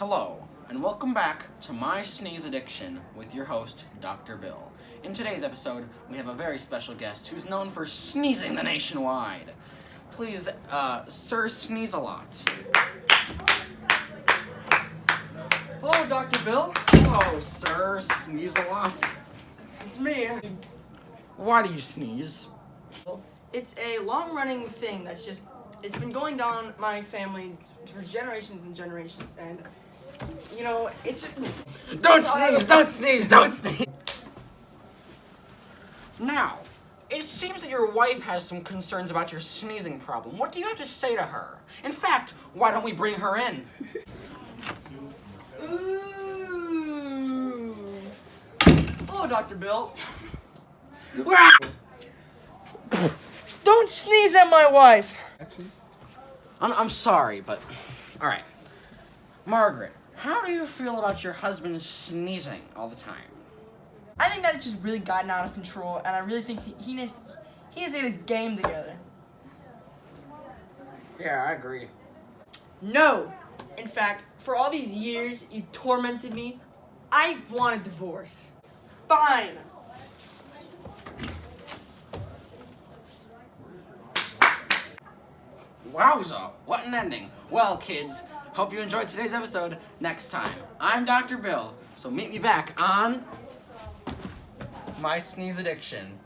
Hello, and welcome back to My Sneeze Addiction with your host, Dr. Bill. In today's episode, we have a very special guest who's known for sneezing the nationwide. Please, Sir Sneeze-a-Lot. Hello, Dr. Bill. Hello, Sir Sneeze-a-Lot. It's me. Why do you sneeze? It's a long-running thing that's it's been going down my family for generations and generations, and, it's... Don't sneeze! Don't sneeze! Don't sneeze! Now, it seems that your wife has some concerns about your sneezing problem. What do you have to say to her? In fact, why don't we bring her in? Ooh. Hello, Dr. Bill. Don't sneeze at my wife! I'm sorry, but... Alright. Margaret, how do you feel about your husband sneezing all the time? I think that it's just really gotten out of control, and I really think he needs to get his game together. Yeah, I agree. No! In fact, for all these years you tormented me, I want a divorce. Fine! Wowza, what an ending. Well, kids, hope you enjoyed today's episode. Next time, I'm Dr. Bill, so meet me back on My Sneeze Addiction.